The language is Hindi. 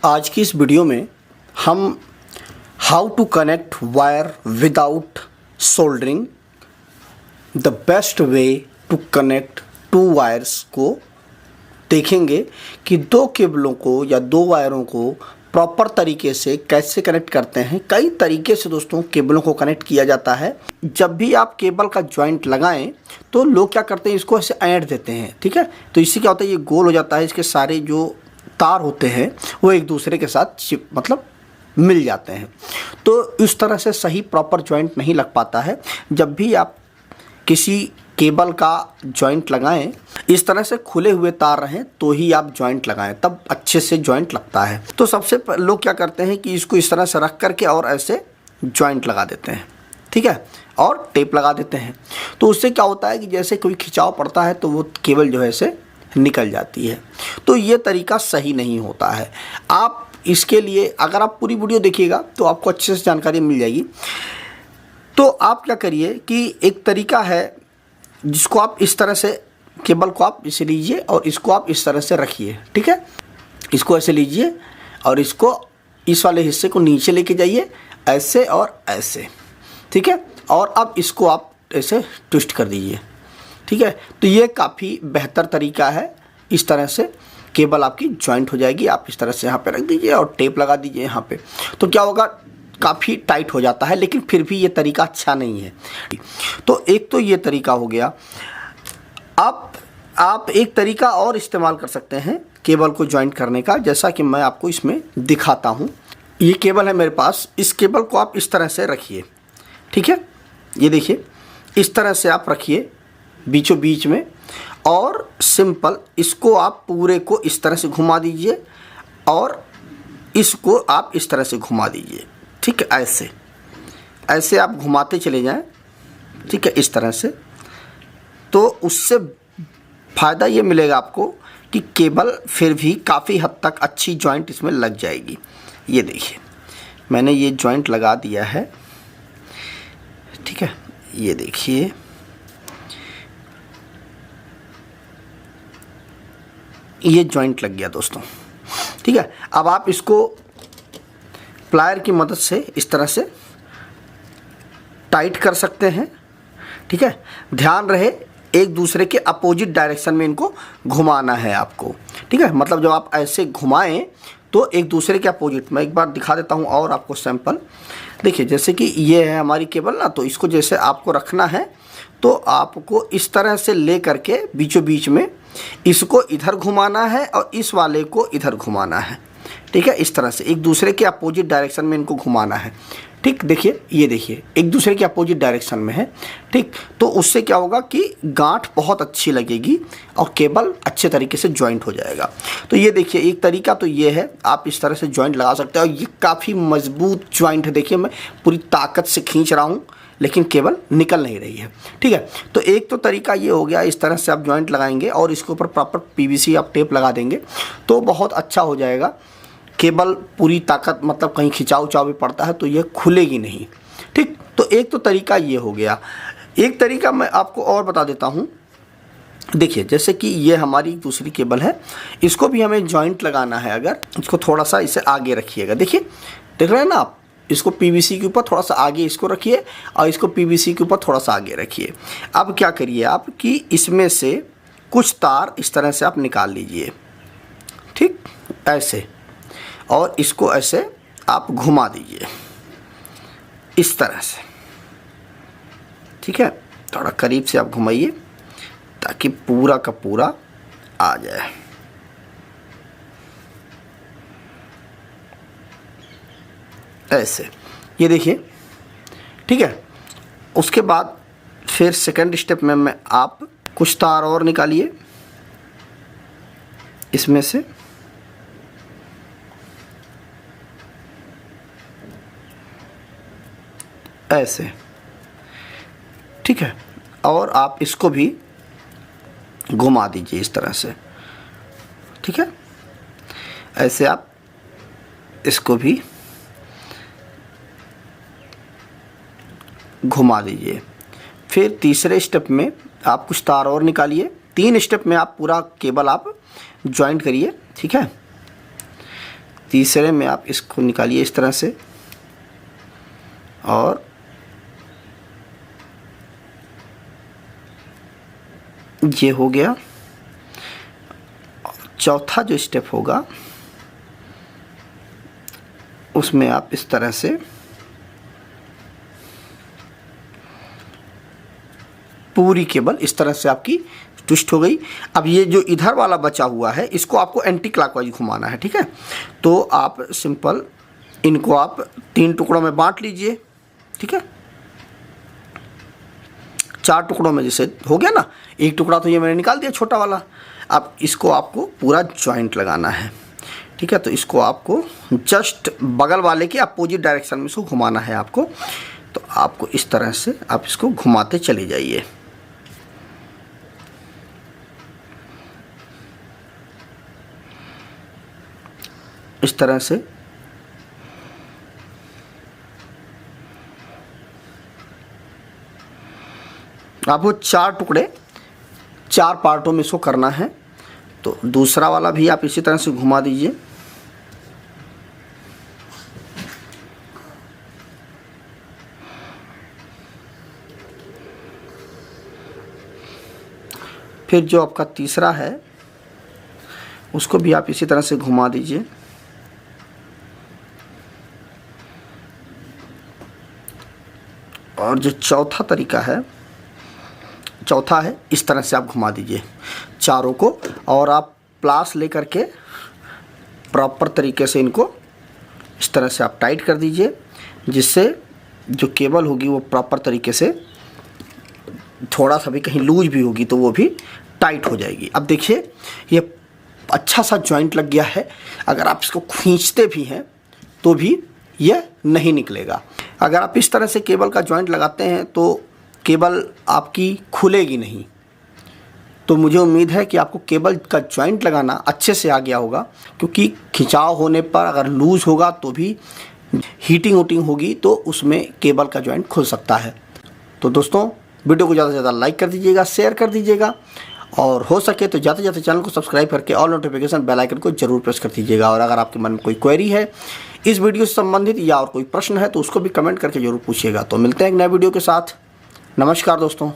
आज की इस वीडियो में हम how to connect wire without soldering, the best way to connect two wires को देखेंगे कि दो केबलों को या दो वायरों को प्रॉपर तरीके से कैसे कनेक्ट करते हैं। कई तरीके से दोस्तों केबलों को कनेक्ट किया जाता है। जब भी आप केबल का जॉइंट लगाएं तो लोग क्या करते हैं, इसको ऐसे ऐंठ देते हैं। ठीक है, तो इससे क्या होता है, ये गोल हो जाता है, इसके सारे जो तार होते हैं वो एक दूसरे के साथ मतलब मिल जाते हैं। तो इस तरह से सही प्रॉपर जॉइंट नहीं लग पाता है। जब भी आप किसी केबल का जॉइंट लगाएं, इस तरह से खुले हुए तार रहें तो ही आप जॉइंट लगाएं, तब अच्छे से जॉइंट लगता है। तो सबसे लोग क्या करते हैं कि इसको इस तरह से रख करके और ऐसे जॉइंट लगा देते हैं, ठीक है, और टेप लगा देते हैं। तो उससे क्या होता है कि जैसे कोई खिंचाव पड़ता है तो वो केबल जो है ऐसे निकल जाती है। तो ये तरीका सही नहीं होता है। आप इसके लिए अगर आप पूरी वीडियो देखिएगा तो आपको अच्छे से जानकारी मिल जाएगी। तो आप क्या करिए कि एक तरीका है जिसको आप इस तरह से केबल को आप इसे लीजिए और इसको आप इस तरह से रखिए, ठीक है। इसको ऐसे लीजिए और इसको इस वाले हिस्से को नीचे लेके जाइए, ऐसे और ऐसे, ठीक है। और अब इसको आप ऐसे ट्विस्ट कर दीजिए, ठीक है। तो ये काफ़ी बेहतर तरीका है। इस तरह से केबल आपकी जॉइंट हो जाएगी। आप इस तरह से यहाँ पे रख दीजिए और टेप लगा दीजिए यहाँ पे। तो क्या होगा, काफ़ी टाइट हो जाता है, लेकिन फिर भी ये तरीका अच्छा नहीं है। तो एक तो ये तरीका हो गया। आप एक तरीका और इस्तेमाल कर सकते हैं केबल को जॉइंट करने का, जैसा कि मैं आपको इसमें दिखाता हूँ। ये केबल है मेरे पास। इस केबल को आप इस तरह से रखिए, ठीक है। ये देखिए, इस तरह से आप रखिए बीचों बीच में, और सिंपल इसको आप पूरे को इस तरह से घुमा दीजिए और इसको आप इस तरह से घुमा दीजिए, ठीक है। ऐसे ऐसे आप घुमाते चले जाएं, ठीक है, इस तरह से। तो उससे फ़ायदा ये मिलेगा आपको कि केबल फिर भी काफ़ी हद तक अच्छी जॉइंट इसमें लग जाएगी। ये देखिए, मैंने ये जॉइंट लगा दिया है, ठीक है। ये देखिए, ये जॉइंट लग गया दोस्तों, ठीक है। अब आप इसको प्लायर की मदद से इस तरह से टाइट कर सकते हैं, ठीक है। ध्यान रहे एक दूसरे के अपोजिट डायरेक्शन में इनको घुमाना है आपको, ठीक है। मतलब जब आप ऐसे घुमाएं तो एक दूसरे के अपोजिट। मैं एक बार दिखा देता हूं और आपको सैंपल। देखिए, जैसे कि ये है हमारी केबल ना, तो इसको जैसे आपको रखना है तो आपको इस तरह से ले करके बीचों बीच में इसको इधर घुमाना है और इस वाले को इधर घुमाना है, ठीक है। इस तरह से एक दूसरे के अपोजिट डायरेक्शन में इनको घुमाना है, ठीक। देखिए, ये देखिए, एक दूसरे के अपोजिट डायरेक्शन में है, ठीक। तो उससे क्या होगा कि गांठ बहुत अच्छी लगेगी और केबल अच्छे तरीके से जॉइंट हो जाएगा। तो ये देखिए, एक तरीका तो ये है, आप इस तरह से जॉइंट लगा सकते हैं। और ये काफ़ी मजबूत जॉइंट है। देखिए, मैं पूरी ताकत से खींच रहा हूँ लेकिन केबल निकल नहीं रही है, ठीक है। तो एक तो तरीका ये हो गया, इस तरह से आप जॉइंट लगाएंगे और इसके ऊपर प्रॉपर पीवीसी आप टेप लगा देंगे तो बहुत अच्छा हो जाएगा। केबल पूरी ताकत, मतलब कहीं खिंचाव उचाव भी पड़ता है तो ये खुलेगी नहीं, ठीक। तो एक तो तरीका ये हो गया। एक तरीका मैं आपको और बता देता हूँ। देखिए, जैसे कि ये हमारी दूसरी केबल है, इसको भी हमें जॉइंट लगाना है। अगर इसको थोड़ा सा इसे आगे रखिएगा, देखिए, देख रहे हैं ना आप, इसको पीवीसी के ऊपर थोड़ा सा आगे इसको रखिए और इसको पीवीसी के ऊपर थोड़ा सा आगे रखिए। अब क्या करिए आप कि इसमें से कुछ तार इस तरह से आप निकाल लीजिए, ठीक, ऐसे, और इसको ऐसे आप घुमा दीजिए इस तरह से, ठीक है। थोड़ा करीब से आप घुमाइए ताकि पूरा का पूरा आ जाए। ऐसे, ये देखिए, ठीक है। उसके बाद फिर सेकंड स्टेप में आप कुछ तार और निकालिए इसमें से, ऐसे, ठीक है। और आप इसको भी घुमा दीजिए इस तरह से, ठीक है। ऐसे आप इसको भी घुमा दीजिए। फिर तीसरे स्टेप में आप कुछ तार और निकालिए। 3 स्टेप में आप पूरा केबल आप जॉइंट करिए, ठीक है। तीसरे में आप इसको निकालिए इस तरह से, और ये हो गया। चौथा जो स्टेप होगा उसमें आप इस तरह से पूरी केबल इस तरह से आपकी ट्विस्ट हो गई। अब ये जो इधर वाला बचा हुआ है इसको आपको एंटी क्लॉकवाइज घुमाना है, ठीक है। तो आप सिंपल इनको आप 3 टुकड़ों में बांट लीजिए, ठीक है। 4 टुकड़ों में जैसे हो गया ना, एक टुकड़ा तो ये मैंने निकाल दिया छोटा वाला। अब इसको आपको पूरा जॉइंट लगाना है, ठीक है। तो इसको आपको जस्ट बगल वाले के अपोजिट डायरेक्शन में इसको घुमाना है आपको। तो आपको इस तरह से आप इसको घुमाते चले जाइए। इस तरह से आपको 4 टुकड़े 4 पार्टों में इसको करना है। तो दूसरा वाला भी आप इसी तरह से घुमा दीजिए। फिर जो आपका तीसरा है उसको भी आप इसी तरह से घुमा दीजिए। और जो चौथा तरीका है, चौथा है इस तरह से आप घुमा दीजिए चारों को, और आप प्लास लेकर के प्रॉपर तरीके से इनको इस तरह से आप टाइट कर दीजिए, जिससे जो केबल होगी वो प्रॉपर तरीके से, थोड़ा सा भी कहीं लूज भी होगी तो वो भी टाइट हो जाएगी। अब देखिए ये अच्छा सा जॉइंट लग गया है। अगर आप इसको खींचते भी हैं तो भी ये नहीं निकलेगा। अगर आप इस तरह से केबल का जॉइंट लगाते हैं तो केबल आपकी खुलेगी नहीं। तो मुझे उम्मीद है कि आपको केबल का जॉइंट लगाना अच्छे से आ गया होगा, क्योंकि खिंचाव होने पर अगर लूज़ होगा तो भी हीटिंग वूटिंग होगी तो उसमें केबल का जॉइंट खुल सकता है। तो दोस्तों वीडियो को ज़्यादा से ज़्यादा लाइक कर दीजिएगा, शेयर कर दीजिएगा, और हो सके तो जाते जाते चैनल को सब्सक्राइब करके ऑल नोटिफिकेशन बेल आइकन को जरूर प्रेस कर दीजिएगा। और अगर आपके मन में कोई क्वेरी है इस वीडियो से संबंधित या और कोई प्रश्न है तो उसको भी कमेंट करके जरूर पूछिएगा। तो मिलते हैं एक नए वीडियो के साथ। नमस्कार दोस्तों।